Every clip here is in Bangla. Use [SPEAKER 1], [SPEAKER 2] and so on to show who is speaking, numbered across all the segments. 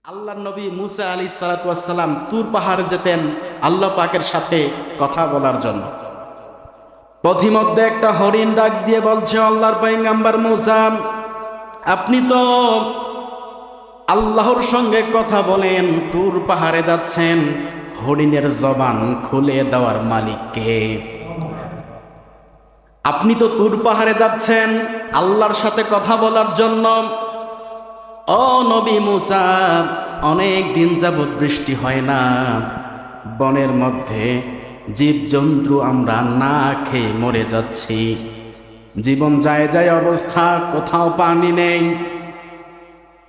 [SPEAKER 1] আল্লাহর নবী মুসা আলাইহিস সালাতু ওয়াস সালাম তুর পাহাড়ে যেতেন আল্লাহ পাকের সাথে কথা বলার জন্য। পথিমধ্যে একটা হরিণ ডাক দিয়ে বলছে, আল্লাহর পয়গম্বর মুসা, আপনি তো আল্লাহর সঙ্গে কথা বলেন, তুর পাহাড়ে যাচ্ছেন, হরিণের জবান খুলে দেওয়ার মালিক কে? আপনি তো তুর পাহাড়ে যাচ্ছেন আল্লাহর সাথে কথা বলার জন্য। ও নবী মুসা, অনেক দিন যাবৎ বৃষ্টি হয় না, বনের মধ্যে জীবজন্তু আমরা না খেয়ে মরে যাচ্ছি, জীবন যায় যায় অবস্থা, কোথাও পানি নেই।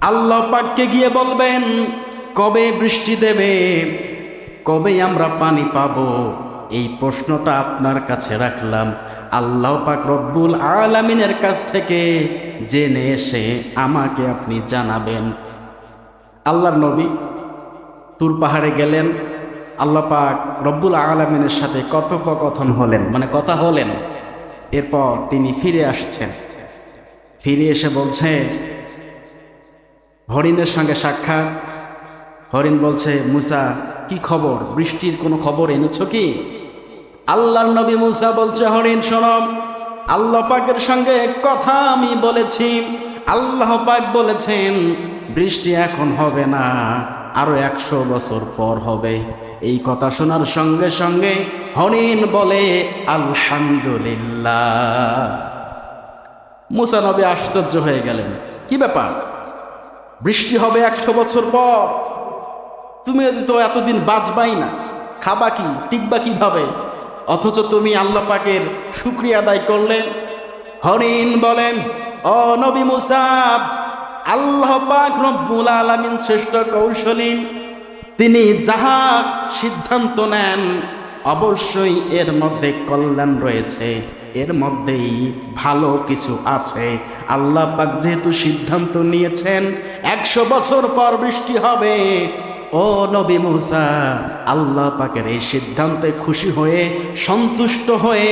[SPEAKER 1] আল্লাহ পাককে গিয়ে বলবেন, কবে বৃষ্টি দেবে, কবে আমরা পানি পাবো? এই প্রশ্নটা আপনার কাছে রাখলাম, আল্লাহ পাক রব্বুল আলামিনের কাছ থেকে জেনে এসে আমাকে আপনি জানাবেন। আল্লাহর নবী তুর পাহাড়ে গেলেন, আল্লাহ পাক রব্বুল আলামিনের সাথে কথোপকথন হলেন, মানে কথা হলেন। এরপর তিনি ফিরে আসছেন, ফিরে এসে বলছে, হরিণের সঙ্গে সাক্ষাৎ। হরিণ বলছে, মুসা কি খবর, বৃষ্টির কোনো খবর এনেছো কি? আল্লাহর নবী মুসা বলছে, হরিণ শোনো, আল্লাহ পাকের সঙ্গে কথা আমি বলেছি, আল্লাহ পাক বলেছেন বৃষ্টি এখন হবে না, আরো 100 বছর পর হবে। এই কথা শোনার সঙ্গে সঙ্গে হরিণ বলে আলহামদুলিল্লাহ। মুসা নবী আশ্চর্য হয়ে গেলেন, কি ব্যাপার, বৃষ্টি হবে 100 বছর পর, তুমি তো এতদিন বাঁচবাই না, খাবা কি, টিকবা কিভাবে, অথচ তুমি আল্লাহ পাকের শুকরিয়া আদায় করলে? হরিণ বলেন, ও নবী মুসা, আল্লাহ পাক রব্বুল আলামিন শ্রেষ্ঠ কৌশলী, তিনি যাহা সিদ্ধান্ত নেন অবশ্যই এর মধ্যে কল্যাণ রয়েছে, এর মধ্যেই ভালো কিছু আছে। আল্লাহ পাক যেহেতু সিদ্ধান্ত নিয়েছেন 100 বছর পর বৃষ্টি হবে, ও নবী মুসা, আল্লাহ পাকের এই সিদ্ধান্তে খুশি হয়ে সন্তুষ্ট হয়ে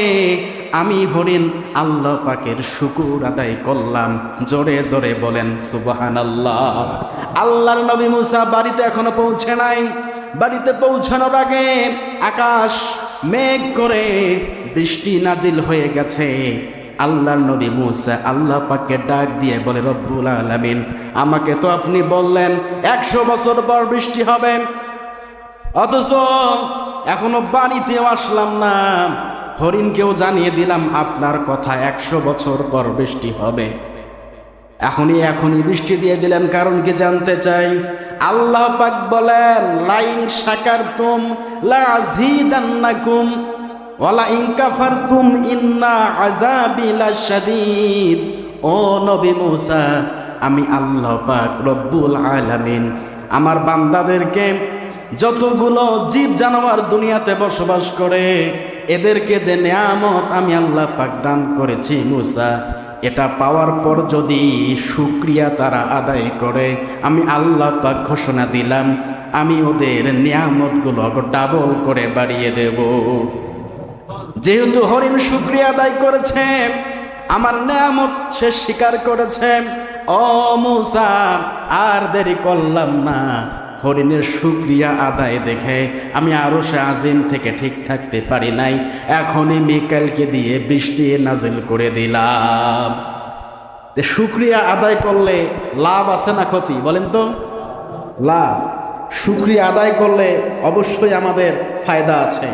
[SPEAKER 1] আমি হরিণ আল্লাহ পাকের শুকর আদায় করলাম। জোরে জোরে বলেন সুবহানাল্লাহ। আল্লাহর নবী মুসা বাড়িতে এখনো পৌঁছে নাই, বাড়িতে পৌঁছানোর আগে আকাশ মেঘ করে বৃষ্টি নাজিল হয়ে গেছে। আল্লাহর নবী মুসা আল্লাহ পাককে ডাক দিয়ে বলে, রব্বুল আলামিন, আমাকে তো আপনি বললেন 100 বছর পর বৃষ্টি হবে, অথচ এখনো বাড়িতেও আসলাম না, হরিণকেও জানিয়ে দিলাম আপনার কথা 100 বছর পর বৃষ্টি হবে, এখনই বৃষ্টি দিয়ে দিলেন, কারণ কি জানতে চাই? আল্লাহ পাক বলেন, লাইন শাকারতুম লাযীদান্নাকুম ওয়ালা ইন কাফারতুম ইন্না আযাবি লাশাদীদ। ও নবী মুসা, আমি আল্লাহ পাক রব্বুল আলামিন আমার বান্দাদেরকে, যতগুলো জীব জানোয়ার দুনিয়াতে বসবাস করে, এদেরকে যে নেয়ামত আমি আল্লাহ পাক দান করেছি মুসা, এটা পাওয়ার পর যদি শুকরিয়া তারা আদায় করে, আমি আল্লাহ পাক ঘোষণা দিলাম আমি ওদের নিয়ামতগুলো ডাবল করে বাড়িয়ে দেব। যেহেতু হরিণ শুকরিয়া আদায় করেছে, আমার নিয়ামত সে স্বীকার করেছে, ও মুসা আর দেরি করলাম না, হরিণের শুকরিয়া আদায় দেখে আমি আরশে আজিম থেকে ঠিক থাকতে পারি নাই, এখনই মিকাইলকে দিয়ে বৃষ্টি নাজিল করে দিলাম। শুকরিয়া আদায় করলে লাভ আছে না ক্ষতি, বলেন তো? লাভ। শুকরিয়া আদায় করলে অবশ্যই আমাদের ফায়দা আছে।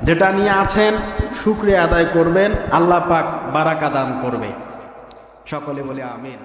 [SPEAKER 1] যেটা নিয়ে আছেন শুকরিয়া আদায় করবেন, আল্লাহ পাক বারাকা দান করবে। সকলে বলে আমিন।